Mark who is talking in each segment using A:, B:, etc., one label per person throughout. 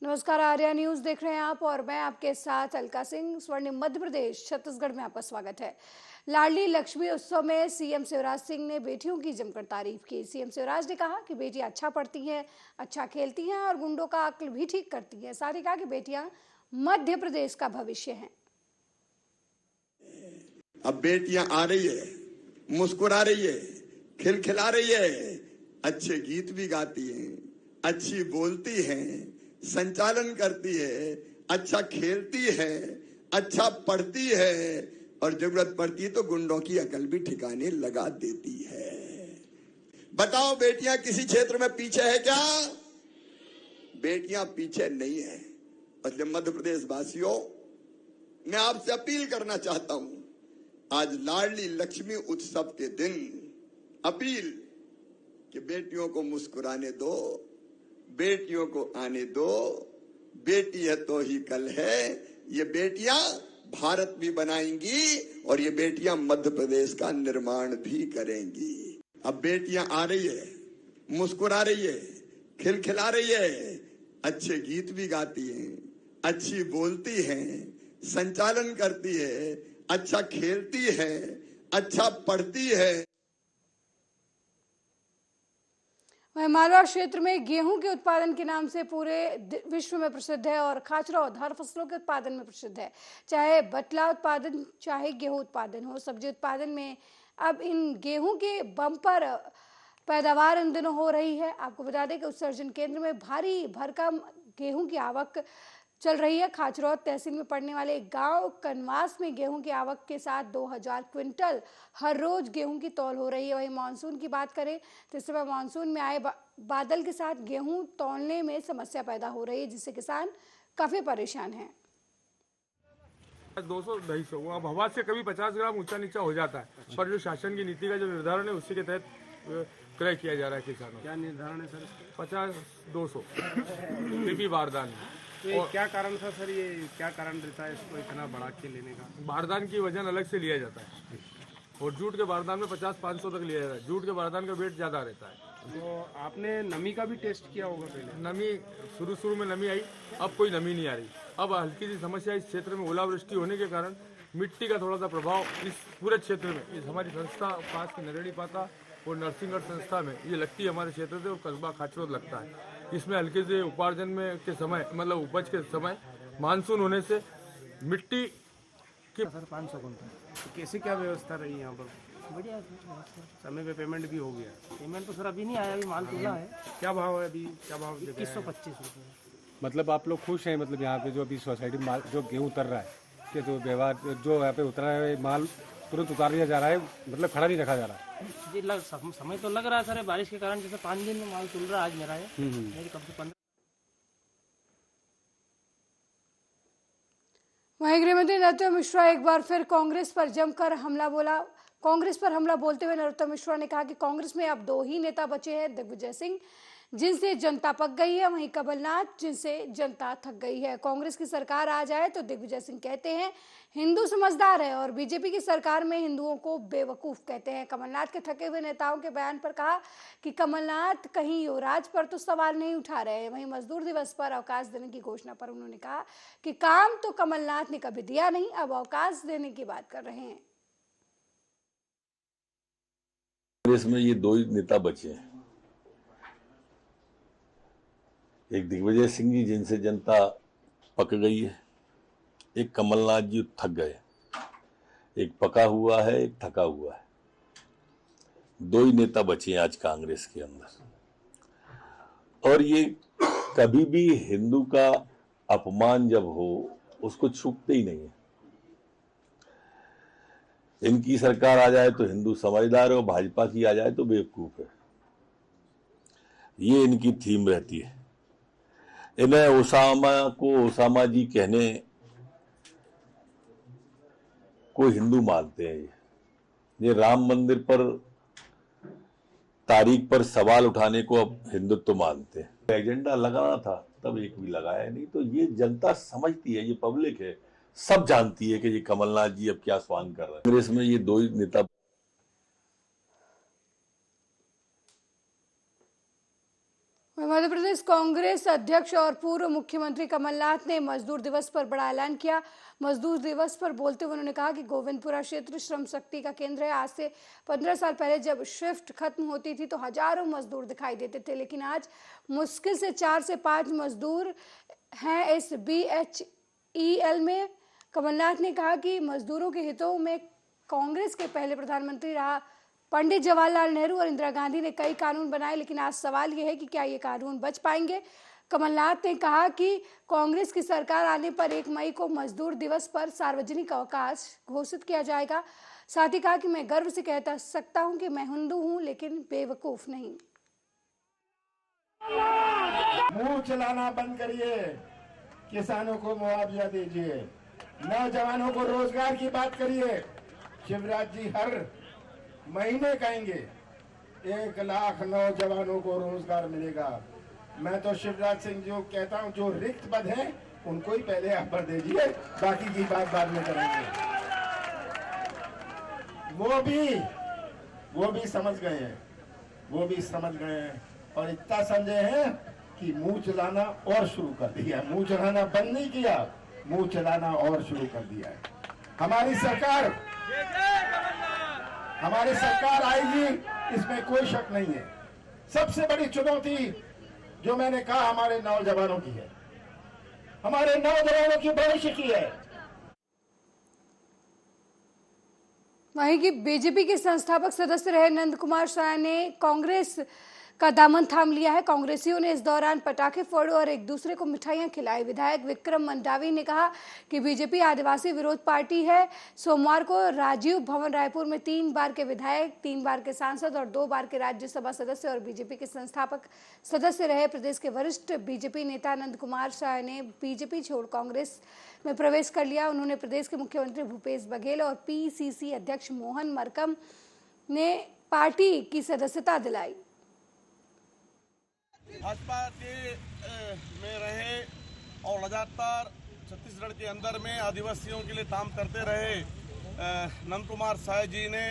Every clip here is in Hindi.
A: नमस्कार, आर्या न्यूज देख रहे हैं आप और मैं आपके साथ अलका सिंह। स्वर्णिम मध्य प्रदेश छत्तीसगढ़ में आपका स्वागत है। लाडली लक्ष्मी उत्सव में सीएम शिवराज सिंह ने बेटियों की जमकर तारीफ की। सीएम शिवराज ने कहा कि बेटियां अच्छा पढ़ती हैं, अच्छा खेलती हैं और गुंडों का अक्ल भी ठीक करती हैं। साथ ही कहा कि बेटियां मध्य प्रदेश का भविष्य हैं।
B: अब बेटियां आ रही है, मुस्कुरा रही है, खिलखिला रही है, अच्छे गीत भी गाती हैं, अच्छी बोलती हैं, संचालन करती है, अच्छा खेलती है, अच्छा पढ़ती है और जरूरत पड़ती है तो गुंडों की अकल भी ठिकाने लगा देती है। बताओ, बेटियां किसी क्षेत्र में पीछे है क्या? बेटियां पीछे नहीं है। इसलिए मध्य प्रदेश वासियों, मैं आपसे अपील करना चाहता हूं, आज लाडली लक्ष्मी उत्सव के दिन अपील कि बेटियों को मुस्कुराने दो, बेटियों को आने दो। बेटी है तो ही कल है। ये बेटियां भारत भी बनाएंगी और ये बेटियां मध्य प्रदेश का निर्माण भी करेंगी। अब बेटियां आ रही है, मुस्कुरा रही है, खिलखिला रही है, अच्छे गीत भी गाती हैं, अच्छी बोलती हैं, संचालन करती है, अच्छा खेलती है, अच्छा पढ़ती है।
A: मालवा क्षेत्र में गेहूं के उत्पादन के नाम से पूरे विश्व में प्रसिद्ध है और खाचरौद हर फसलों के उत्पादन में प्रसिद्ध है। चाहे बटला उत्पादन, चाहे गेहूं उत्पादन हो, सब्जी उत्पादन में अब इन गेहूं के बम्पर पैदावार इन दिनों हो रही है। आपको बता दें कि उत्सर्जन केंद्र में भारी भरकम गेहूं की आवक चल रही है। खाचरौद तहसील में पड़ने वाले एक गांव कनवास में गेहूं की आवक के साथ 2000 क्विंटल हर रोज गेहूं की तौल हो रही है। वहीं मानसून की बात करें तो इस समय मानसून में आए बादल के साथ गेहूं तौलने में समस्या पैदा हो रही है, जिससे किसान काफी परेशान हैं।
C: 200-250 वो अब हवा से कभी 50 ग्राम ऊंचा नीचा हो जाता है, पर जो शासन की नीति का जो निर्धारण है उसी के तहत क्रय किया जा रहा है किसानों।
D: क्या निर्धारण है सर?
C: 50-200 पीपी बारदान।
D: तो ये क्या कारण था सर? ये क्या कारण रहता है इसको इतना बढ़ा के लेने का?
C: बारदान की वजन अलग से लिया जाता है और जूट के बारदान में 50-500 तक लिया जाता है। जूट के बारदान का वेट ज़्यादा रहता है।
D: तो आपने नमी का भी टेस्ट किया होगा पहले?
C: नमी शुरू में नमी आई, अब कोई नमी नहीं आ रही। अब हल्की सी समस्या इस क्षेत्र में ओलावृष्टि होने के कारण मिट्टी का थोड़ा सा प्रभाव इस पूरे क्षेत्र में, इस हमारी संस्था पास की नरेड़ी पाता और नरसिंहगढ़ संस्था में ये लगती है हमारे क्षेत्र से, और कस्बा खाचरौद लगता है। इसमें हल्के से उपार्जन में के समय, मतलब उपज के समय मानसून होने से मिट्टी की
D: सर 500 कुंटल तो कैसे क्या व्यवस्था रही यहाँ पर?
E: बढ़िया
D: समय पे पेमेंट भी हो गया?
E: पेमेंट तो सर अभी नहीं आया, अभी माल तोला है।
D: क्या भाव है अभी? क्या भाव?
E: 2125 रुपये।
F: मतलब आप लोग खुश हैं? मतलब यहाँ पे जो अभी सोसाइटी में माल जो गेहूँ उतर रहा है, कि जो व्यवहार जो यहाँ पे उतरा है माल तुरंत उतार दिया जा रहा है, मतलब खड़ा नहीं रखा जा रहा है?
E: जी समय तो लग रहा है सर, बारिश के कारण जैसे 5 दिन में माल तुल रहा है। आज मेरा है मेरी कम से 15।
A: वहीं गृहमंत्री नरोत्तम मिश्रा एक बार फिर कांग्रेस पर जमकर हमला बोला। कांग्रेस पर हमला बोलते हुए नरोत्तम मिश्रा ने कहा कि कांग्रेस में अब 2 ही नेता बचे हैं, दिग्विजय सिंह जिनसे जनता पक गई है, वहीं कमलनाथ जिनसे जनता थक गई है। कांग्रेस की सरकार आ जाए तो दिग्विजय सिंह कहते हैं हिंदू समझदार है और बीजेपी की सरकार में हिंदुओं को बेवकूफ कहते हैं। कमलनाथ के थके हुए नेताओं के बयान पर कहा कि कमलनाथ कहीं युवराज पर तो सवाल नहीं उठा रहे हैं। वहीं मजदूर दिवस पर अवकाश देने की घोषणा पर उन्होंने कहा कि काम तो कमलनाथ ने कभी दिया नहीं, अब अवकाश देने की बात कर रहे हैं।
G: कांग्रेस में ये 2 ही नेता बचे हैं, एक दिग्विजय सिंह जी जिनसे जनता पक गई है, एक कमलनाथ जी थक गए। एक पका हुआ है, एक थका हुआ है। 2 ही नेता बचे हैं आज कांग्रेस के अंदर। और ये कभी भी हिंदू का अपमान जब हो उसको छूटते ही नहीं है। इनकी सरकार आ जाए तो हिंदू समझदार है और भाजपा की आ जाए तो बेवकूफ है। ये इनकी थीम रहती है। इन्हें ओसामा जी कहने को हिंदू मानते हैं। ये राम मंदिर पर तारीख पर सवाल उठाने को अब हिंदुत्व मानते हैं। एजेंडा लगाना था तब एक भी लगाया नहीं। तो ये जनता समझती है, ये पब्लिक है, सब जानती है कि ये कमलनाथ जी अब क्या स्वान कर रहे हैं। कांग्रेस में ये 2 ही नेता।
A: मध्य प्रदेश कांग्रेस अध्यक्ष और पूर्व मुख्यमंत्री कमलनाथ ने मजदूर दिवस पर बड़ा ऐलान किया। मजदूर दिवस पर बोलते हुए उन्होंने कहा कि गोविंदपुरा क्षेत्र श्रम शक्ति का केंद्र है। आज से 15 साल पहले जब शिफ्ट खत्म होती थी तो हजारों मजदूर दिखाई देते थे, लेकिन आज मुश्किल से 4 से 5 मजदूर हैं इस BHEL में। कमलनाथ ने कहा कि मजदूरों के हितों में कांग्रेस के पहले प्रधानमंत्री रहा पंडित जवाहरलाल नेहरू और इंदिरा गांधी ने कई कानून बनाए, लेकिन आज सवाल यह है कि क्या ये कानून बच पाएंगे। कमलनाथ ने कहा कि कांग्रेस की सरकार आने पर 1 मई को मजदूर दिवस पर सार्वजनिक अवकाश घोषित किया जाएगा। साथ ही कहा कि मैं गर्व से कह सकता हूं कि मैं हिंदू हूं, लेकिन बेवकूफ नहीं।
H: मुंह चलाना बंद करिए, किसानों को मुआवजा दीजिए, नौजवानों को रोजगार की बात करिए। शिवराज जी हर महीने कहेंगे 1 लाख नौजवानों को रोजगार मिलेगा। मैं तो शिवराज सिंह जी को कहता हूं, जो रिक्त पद हैं उनको ही पहले आप भर दीजिए, बाकी की बात बाद में करेंगे। वो भी समझ गए हैं और इतना समझे हैं कि मुंह चलाना और शुरू कर दिया। मुंह चलाना बंद नहीं किया, मुंह चलाना और शुरू कर दिया है। हमारी सरकार आएगी, इसमें कोई शक नहीं है। सबसे बड़ी चुनौती जो मैंने कहा हमारे नौजवानों की है, हमारे नौजवानों की भविष्य की है।
A: वहीं की बीजेपी के संस्थापक सदस्य रहे नंद कुमार साय ने कांग्रेस का दामन थाम लिया है। कांग्रेसियों ने इस दौरान पटाखे फोड़े और एक दूसरे को मिठाइयां खिलाई। विधायक विक्रम मंडावी ने कहा कि बीजेपी आदिवासी विरोध पार्टी है। सोमवार को राजीव भवन रायपुर में 3 बार के विधायक, 3 बार के सांसद और 2 बार के राज्यसभा सदस्य और बीजेपी के संस्थापक सदस्य रहे प्रदेश के वरिष्ठ बीजेपी नेता नंद कुमार साय ने बीजेपी छोड़ कांग्रेस में प्रवेश कर लिया। उन्होंने प्रदेश के मुख्यमंत्री भूपेश बघेल और PCC अध्यक्ष मोहन मरकम ने पार्टी की सदस्यता दिलाई।
I: भाजपा के में रहे और लगातार छत्तीसगढ़ के अंदर में आदिवासियों के लिए काम करते रहे नंद कुमार साय जी ने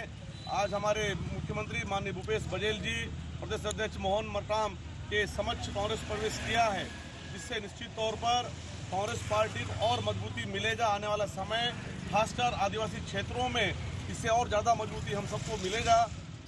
I: आज हमारे मुख्यमंत्री माननीय भूपेश बघेल जी, प्रदेश अध्यक्ष मोहन मरकाम के समक्ष कांग्रेस प्रवेश किया है, जिससे निश्चित तौर पर कांग्रेस पार्टी को और मजबूती मिलेगा। आने वाला समय खासकर आदिवासी क्षेत्रों में इससे और ज़्यादा मजबूती हम सबको मिलेगा।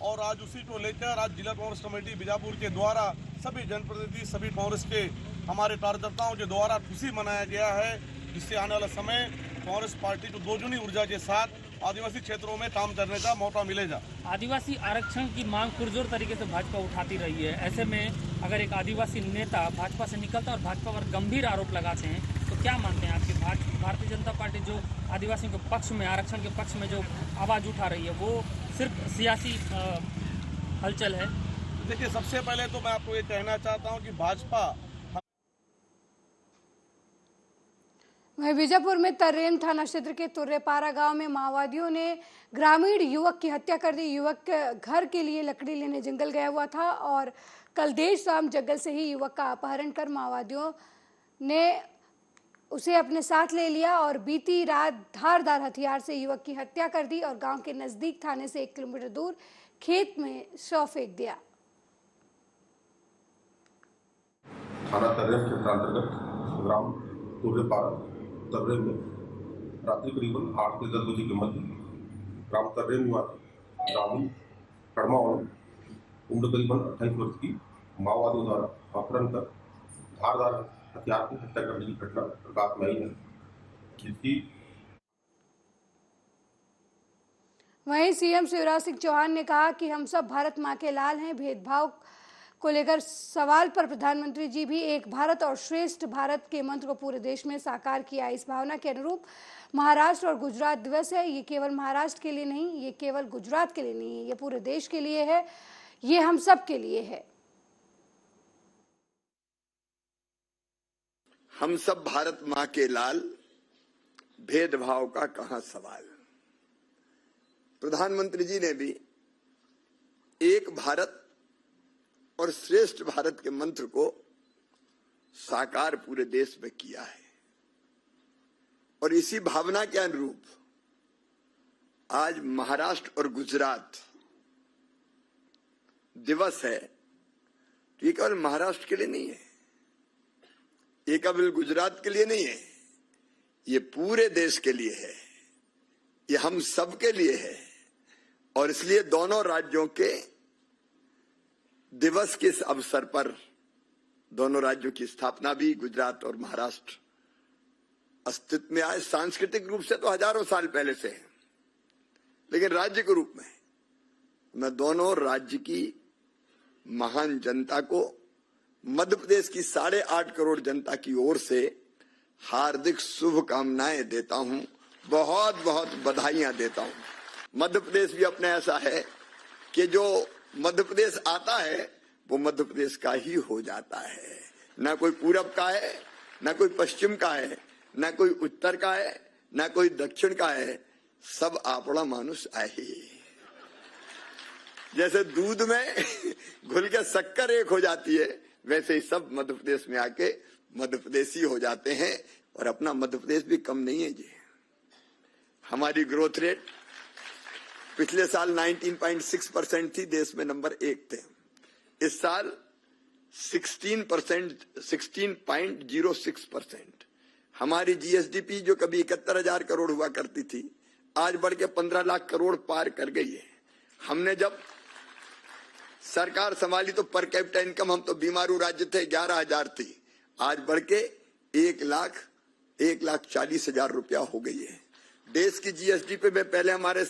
I: और आज उसी को लेकर आज जिला कांग्रेस कमेटी बीजापुर के द्वारा सभी जनप्रतिनिधि, सभी कांग्रेस के हमारे कार्यकर्ताओं के द्वारा खुशी मनाया गया है, जिससे आने वाला समय कांग्रेस पार्टी को दोगुनी ऊर्जा के साथ आदिवासी क्षेत्रों में काम करने का मौका मिलेगा।
E: आदिवासी आरक्षण की मांग पुरजोर तरीके से भाजपा उठाती रही है। ऐसे में अगर एक आदिवासी नेता भाजपा से निकलता और भाजपा पर गंभीर आरोप लगाते हैं तो क्या मानते हैं आपके भारतीय जनता पार्टी जो आदिवासियों के पक्ष में, आरक्षण के पक्ष में जो आवाज उठा रही है, वो सिर्फ सियासी हलचल है?
I: देखिए, सबसे पहले तो मैं आपको ये कहना चाहता हूँ कि भाजपा
A: वहीं बीजापुर में तर्रेम थाना क्षेत्र के तुर्रेपारा गांव में माओवादियों ने ग्रामीण युवक की हत्या कर दी। युवक घर के लिए लकड़ी लेने जंगल गया हुआ था और कल देर शाम जंगल से ही युवक का अपहरण कर माओवादियों ने उसे अपने साथ ले लिया और बीती रात धारदार हथियार से युवक की हत्या कर दी और गांव के नजदीक थाने से 1 किलोमीटर दूर खेत में शव फेंक दिया।
J: थाना तर्रेम क्षेत्र अंतर्गत ग्राम तुर्रेपारा तर्रेम में रात्रि करीबन 8 से 10 बजे के मध्य ग्राम तर्रेम निवासी ग्रामीण कड़मावाल उम्र करीबन 28 वर्ष की माओवादियों द्वारा अपहरण कर धारदार हथियार की हत्या करने की घटना प्रकाश में आई है, जिसकी
A: वहीं सीएम शिवराज सिंह चौहान ने कहा कि हम सब भारत मां के लाल हैं। भेदभाव को लेकर सवाल पर प्रधानमंत्री जी भी एक भारत और श्रेष्ठ भारत के मंत्र को पूरे देश में साकार किया। इस भावना के अनुरूप महाराष्ट्र और गुजरात दिवस है। ये केवल महाराष्ट्र के लिए नहीं, ये केवल गुजरात के लिए नहीं है, ये पूरे देश के लिए है, ये हम सब के लिए है।
B: हम सब भारत मां के लाल, भेदभाव का कहां सवाल। प्रधानमंत्री जी ने भी एक भारत और श्रेष्ठ भारत के मंत्र को साकार पूरे देश में किया है और इसी भावना के अनुरूप आज महाराष्ट्र और गुजरात दिवस है। तो ये केवल महाराष्ट्र के लिए नहीं है, ये केवल गुजरात के लिए नहीं है, ये पूरे देश के लिए है, ये हम सब के लिए है। और इसलिए दोनों राज्यों के दिवस के इस अवसर पर दोनों राज्यों की स्थापना भी गुजरात और महाराष्ट्र अस्तित्व में आए। सांस्कृतिक रूप से तो हजारों साल पहले से है, लेकिन राज्य के रूप में मैं दोनों राज्य की महान जनता को, मध्य प्रदेश की 8.5 करोड़ जनता की ओर से हार्दिक शुभकामनाएं देता हूं, बहुत बहुत बधाइयां देता हूं। मध्य प्रदेश भी अपने ऐसा है कि जो मध्य प्रदेश आता है वो मध्य प्रदेश का ही हो जाता है, ना कोई पूरब का है, ना कोई पश्चिम का है, ना कोई उत्तर का है, ना कोई दक्षिण का है, सब आपड़ा मानुष आहे। जैसे दूध में घुल के शक्कर एक हो जाती है, वैसे ही सब मध्य प्रदेश में आके मध्य प्रदेशी हो जाते हैं। और अपना मध्य प्रदेश भी कम नहीं है जी। हमारी ग्रोथ रेट पिछले साल 19.6% थी, देश में नंबर 1 थे। इस साल 16.06%। हमारी जीएसडीपी जो कभी 71,000 करोड़ हुआ करती थी, आज बढ़ के 15 लाख करोड़ पार कर गई है। हमने जब सरकार संभाली तो पर कैपिटा इनकम, हम तो बीमारू राज्य थे, 11,000 थी, आज बढ़ के 1,40,000 रुपया हो गई है। देश की जीएसडीपी में पहले हमारे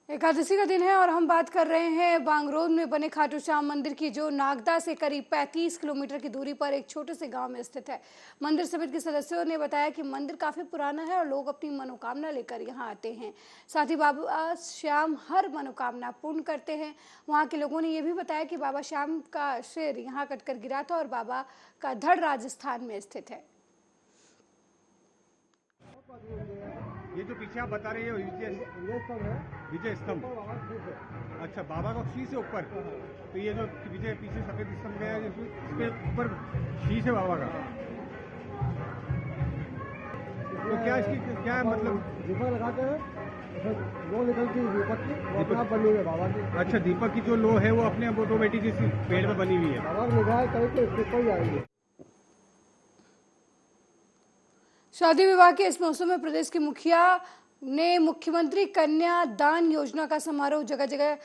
A: एकादशी का दिन है और हम बात कर रहे हैं बांगरोड में बने खाटू श्याम मंदिर की, जो नागदा से करीब 35 किलोमीटर की दूरी पर एक छोटे से गांव में स्थित है। मंदिर समिति के सदस्यों ने बताया कि मंदिर काफी पुराना है और लोग अपनी मनोकामना लेकर यहां आते हैं। साथ ही बाबा श्याम हर मनोकामना पूर्ण करते हैं। वहां के लोगों ने यह भी बताया कि बाबा श्याम का सिर यहाँ कटकर गिरा था और बाबा का धड़ राजस्थान में स्थित है।
F: ये जो पीछे आप बता रहे हैं विजय स्तंभ, अच्छा, बाबा का शीश है ऊपर, तो ये जो पीछे सफेद स्तंभ गया है, इसके ऊपर शीश है बाबा का, तो क्या इसकी क्या मतलब दीपक लगाते हैं, लो निकलती है दीपक की, वो अपने आप बनी हुई है बाबा की। अच्छा, दीपक की जो लो है वो अपने ऑटोमेटिक इसी पेड़ में बनी हुई है, बाबा की निगाह करके इसके कोई आएगी।
A: शादी विवाह के इस मौसम में प्रदेश के मुखिया ने मुख्यमंत्री कन्या दान योजना का समारोह जगह जगह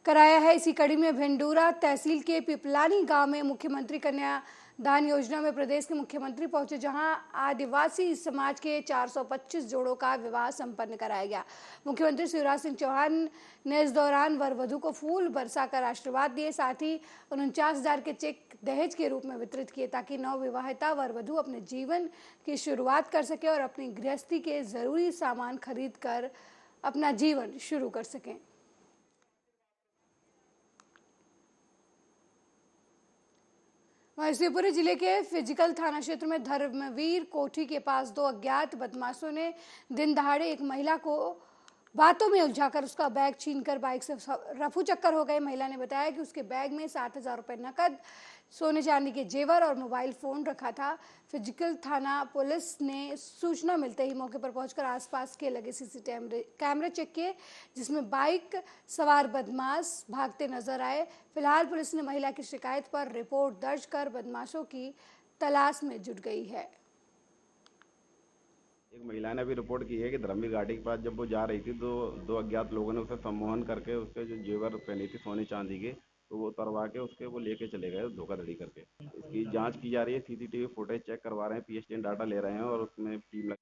A: कराया है। इसी कड़ी में भेंडूरा तहसील के पिपलानी गांव में मुख्यमंत्री कन्या दान योजना में प्रदेश के मुख्यमंत्री पहुंचे, जहां आदिवासी समाज के 425 जोड़ों का विवाह संपन्न कराया गया। मुख्यमंत्री शिवराज सिंह चौहान ने इस दौरान वर वधू को फूल बरसाकर आशीर्वाद दिए। साथ ही 49,000 के चेक दहेज के रूप में वितरित किए, ताकि नवविवाहिता वर वधू अपने जीवन की शुरुआत कर सके और अपनी गृहस्थी के जरूरी सामान खरीद कर अपना जीवन शुरू कर सकें। शिवपुरी जिले के फिजिकल थाना क्षेत्र में धर्मवीर कोठी के पास 2 अज्ञात बदमाशों ने दिन दहाड़े एक महिला को बातों में उलझाकर उसका बैग छीनकर बाइक से रफू चक्कर हो गए। महिला ने बताया कि उसके बैग में 60,000 रुपए नकद, सोने चांदी के जेवर और मोबाइल फोन रखा था। फिजिकल थाना पुलिस ने सूचना मिलते ही मौके पर पहुंचकर आसपास के लगे सीसीटीवी कैमरे चेक किए, जिसमें बाइक सवार बदमाश भागते नजर आए। फिलहाल पुलिस ने महिला की शिकायत पर रिपोर्ट दर्ज कर बदमाशों की तलाश में जुट गई है।
K: एक महिला ने भी रिपोर्ट की है कि धर्मवीर घाटी के पास जब वो जा रही थी तो 2 अज्ञात लोगों ने उसे सम्मोहन करके उसके जो जेवर पहनी थी सोने चांदी के, तो वो उतरवा के उसके वो लेके चले गए धोखाधड़ी करके। इसकी जांच की जा रही है, सीसीटीवी फुटेज चेक करवा रहे हैं, पीएसटीएन डाटा ले रहे हैं और उसमें टीम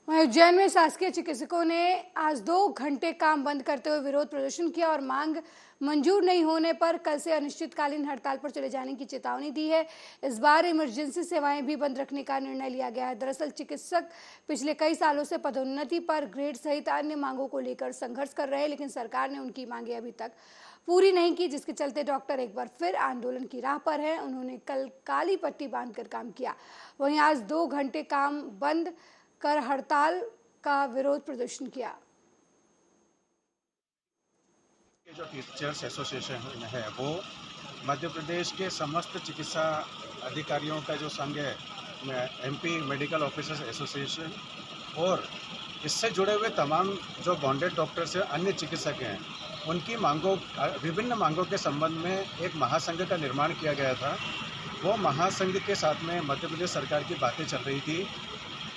A: उज्जैन में शासकीय चिकित्सकों ने आज 2 घंटे काम बंद करते हुए विरोध प्रदर्शन किया और मांग मंजूर नहीं होने पर कल से अनिश्चितकालीन हड़ताल पर चले जाने की चेतावनी दी है। इस बार इमरजेंसी सेवाएं भी बंद रखने का निर्णय लिया गया है। दरअसल चिकित्सक पिछले कई सालों से पदोन्नति पर ग्रेड सहित अन्य मांगों को लेकर संघर्ष कर रहे हैं, लेकिन सरकार ने उनकी मांगे अभी तक पूरी नहीं की, जिसके चलते डॉक्टर एक बार फिर आंदोलन की राह पर हैं। उन्होंने कल काली पट्टी बांधकर काम किया। वहीं आज 2 घंटे काम बंद कर हड़ताल का विरोध प्रदर्शन किया।
L: जो टीचर्स एसोसिएशन है वो मध्य प्रदेश के समस्त चिकित्सा अधिकारियों का जो संघ है एमपी मेडिकल ऑफिसर्स एसोसिएशन और इससे जुड़े हुए तमाम जो बॉन्डेड डॉक्टर्स हैं, अन्य चिकित्सक हैं, उनकी विभिन्न मांगों के संबंध में एक महासंघ का निर्माण किया गया था। वो महासंघ के साथ में मध्य प्रदेश सरकार की बातें चल रही थी,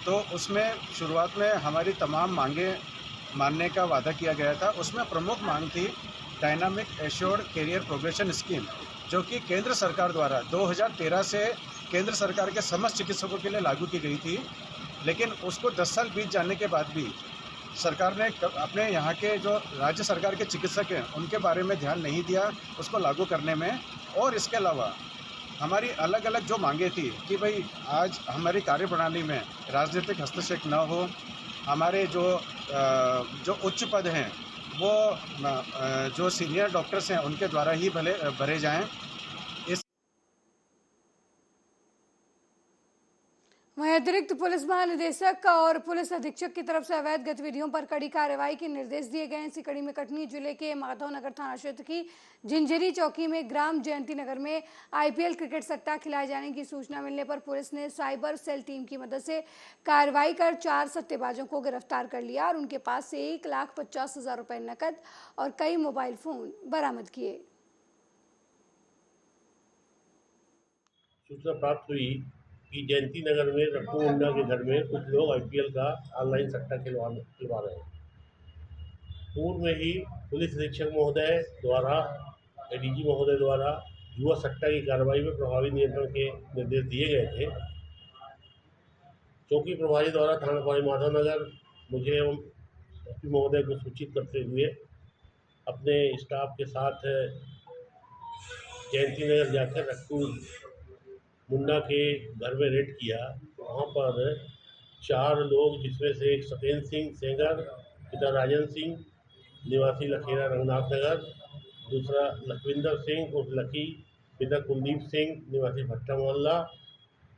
L: तो उसमें शुरुआत में हमारी तमाम मांगें मानने का वादा किया गया था। उसमें प्रमुख मांग थी dynamic assured career progression scheme, जो कि केंद्र सरकार द्वारा 2013 से केंद्र सरकार के समस्त चिकित्सकों के लिए लागू की गई थी, लेकिन उसको 10 साल बीत जाने के बाद भी सरकार ने अपने यहाँ के जो राज्य सरकार के चिकित्सक हैं उनके बारे में ध्यान नहीं दिया उसको लागू करने में। और इसके अलावा हमारी अलग अलग जो मांगे थी कि भाई आज हमारी कार्यप्रणाली में राजनीतिक हस्तक्षेप न हो, हमारे जो उच्च पद हैं वो जो सीनियर डॉक्टर्स हैं उनके द्वारा ही भरे जाएं।
A: वहीं अतिरिक्त पुलिस महानिदेशक और पुलिस अधीक्षक की तरफ से अवैध गतिविधियों पर कड़ी कार्रवाई के निर्देश दिए गए हैं। इसी कड़ी में कटनी जिले के माधवनगर थाना क्षेत्र की झिंझरी चौकी में ग्राम जयंती नगर में आईपीएल क्रिकेट सट्टा खिलाए जाने की सूचना मिलने पर पुलिस ने साइबर सेल टीम की मदद से कार्रवाई कर 4 सट्टेबाजों को गिरफ्तार कर लिया और उनके पास से 1,50,000 रुपए नकद और कई मोबाइल फोन बरामद किए।
M: सूचना प्राप्त हुई कि जयंती नगर में रट्टू मुंडा के घर में कुछ लोग आईपीएल का ऑनलाइन सट्टा खिलवा रहे हैं। पूर्व में ही पुलिस अधीक्षक महोदय द्वारा एडीजी महोदय द्वारा जुआ सट्टा की कार्रवाई में प्रभावी नियंत्रण के निर्देश दिए गए थे। चौकी प्रभारी द्वारा थाना प्रभारी माधवनगर मुझे एवं एसपी महोदय को सूचित करते हुए अपने स्टाफ के साथ जयंती नगर जाकर रट्टू मुंडा के घर में रेड किया। वहाँ पर 4 लोग, जिसमें से एक सत्येंद्र सिंह सेंगर पिता राजन सिंह निवासी लखेरा रंगनाथ नगर, दूसरा लखविंदर सिंह उर्फ लकी पिता कुलदीप सिंह निवासी भट्टा मोहल्ला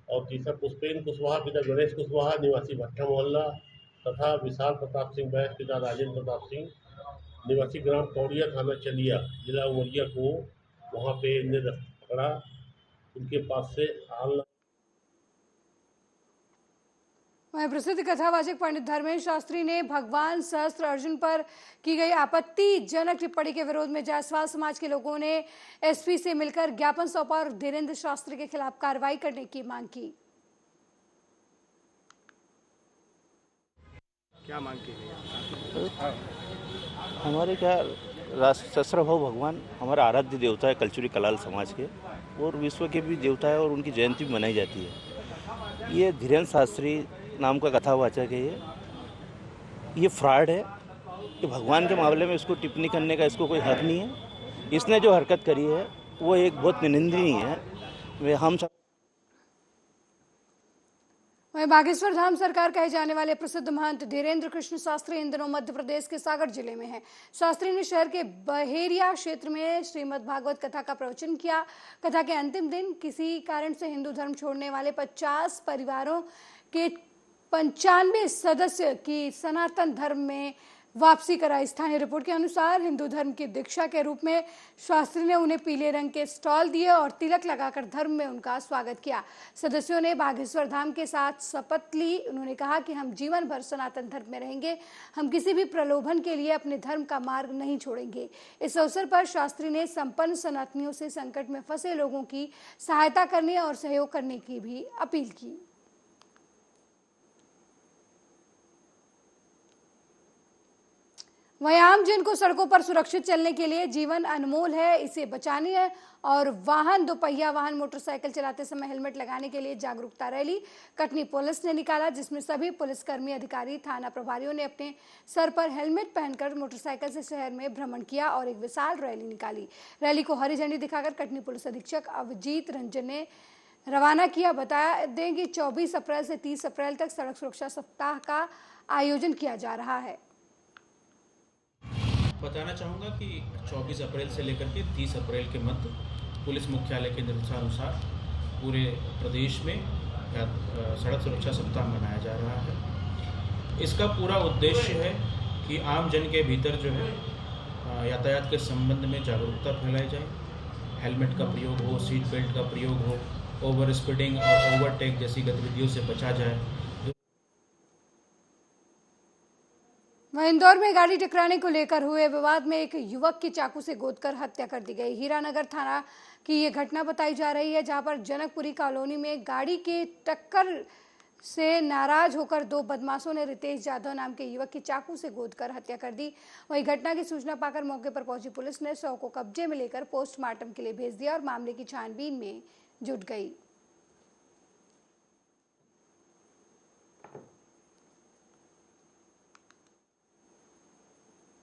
M: और तीसरा पुष्पेंद्र कुशवाहा पिता गणेश कुशवाहा निवासी भट्टा मोहल्ला तथा विशाल प्रताप सिंह बैस पिता राजेंद्र प्रताप सिंह निवासी ग्राम कौड़िया थाना चलिया जिला उमरिया को वहाँ पे इन्हें पकड़ा। उनके पास से
A: वहीं प्रसिद्ध कथावाचक पंडित धर्मेंद्र शास्त्री ने भगवान सहस्त्र अर्जुन पर की गई आपत्तिजनक टिप्पणी के विरोध में जायसवाल समाज के लोगों ने एसपी से मिलकर ज्ञापन सौंपा और धीरेन्द्र शास्त्री के खिलाफ कार्रवाई करने की मांग की।
D: क्या मांग की गई?
N: हमारे क्या सहस्त्रभाव भगवान हमारा आराध्य देवता है कलचुरी कलाल समाज के और विश्व के भी देवता है और उनकी जयंती भी मनाई जाती है। ये धीरेन्द्र शास्त्री नाम का कथावाचक है, ये फ्रॉड है। कि भगवान के मामले में इसको टिप्पणी करने का इसको कोई हक नहीं है। इसने जो हरकत करी है वो एक बहुत निंदनीय है। वे हम सब
A: वहीं बागेश्वर धाम सरकार कहे जाने वाले प्रसिद्ध महंत धीरेन्द्र कृष्ण शास्त्री इन दिनों मध्य प्रदेश के सागर जिले में हैं। शास्त्री ने शहर के बहेरिया क्षेत्र में श्रीमद् भागवत कथा का प्रवचन किया। कथा के अंतिम दिन किसी कारण से हिंदू धर्म छोड़ने वाले 50 परिवारों के 95 सदस्य की सनातन धर्म में वापसी कराई। स्थानीय रिपोर्ट के अनुसार हिंदू धर्म की दीक्षा के रूप में शास्त्री ने उन्हें पीले रंग के स्टॉल दिए और तिलक लगाकर धर्म में उनका स्वागत किया। सदस्यों ने बागेश्वर धाम के साथ शपथ ली। उन्होंने कहा कि हम जीवन भर सनातन धर्म में रहेंगे, हम किसी भी प्रलोभन के लिए अपने धर्म का मार्ग नहीं छोड़ेंगे। इस अवसर पर शास्त्री ने संपन्न सनातनियों से संकट में फंसे लोगों की सहायता करने और सहयोग करने की भी अपील की। वहीं आम जन को सड़कों पर सुरक्षित चलने के लिए जीवन अनमोल है, इसे बचानी है और वाहन दोपहिया वाहन मोटरसाइकिल चलाते समय हेलमेट लगाने के लिए जागरूकता रैली कटनी पुलिस ने निकाला, जिसमें सभी पुलिसकर्मी, अधिकारी, थाना प्रभारियों ने अपने सर पर हेलमेट पहनकर मोटरसाइकिल से शहर में भ्रमण किया और एक विशाल रैली निकाली। रैली को हरी झंडी दिखाकर कटनी पुलिस अधीक्षक अवजीत रंजन ने रवाना किया। बता दें कि 24 अप्रैल से 30 अप्रैल तक सड़क सुरक्षा सप्ताह का आयोजन किया जा रहा है।
O: बताना चाहूँगा कि 24 अप्रैल से लेकर के 30 अप्रैल के मध्य पुलिस मुख्यालय के निर्देशानुसार पूरे प्रदेश में सड़क सुरक्षा सप्ताह मनाया जा रहा है। इसका पूरा उद्देश्य है कि आम जन के भीतर जो है यातायात के संबंध में जागरूकता फैलाई जाए, हेलमेट का प्रयोग हो, सीट बेल्ट का प्रयोग हो ओवर स्पीडिंग और ओवरटेक जैसी गतिविधियों से बचा जाए।
A: वहीं इंदौर में गाड़ी टकराने को लेकर हुए विवाद में एक युवक की चाकू से गोदकर हत्या कर दी गई। हीरानगर थाना की ये घटना बताई जा रही है, जहां पर जनकपुरी कॉलोनी में गाड़ी के टक्कर से नाराज होकर दो बदमाशों ने रितेश जाधव नाम के युवक की चाकू से गोदकर हत्या कर दी। वहीं घटना की सूचना पाकर मौके पर पहुंची पुलिस ने शव को कब्जे में लेकर पोस्टमार्टम के लिए भेज दिया और मामले की छानबीन में जुट गई।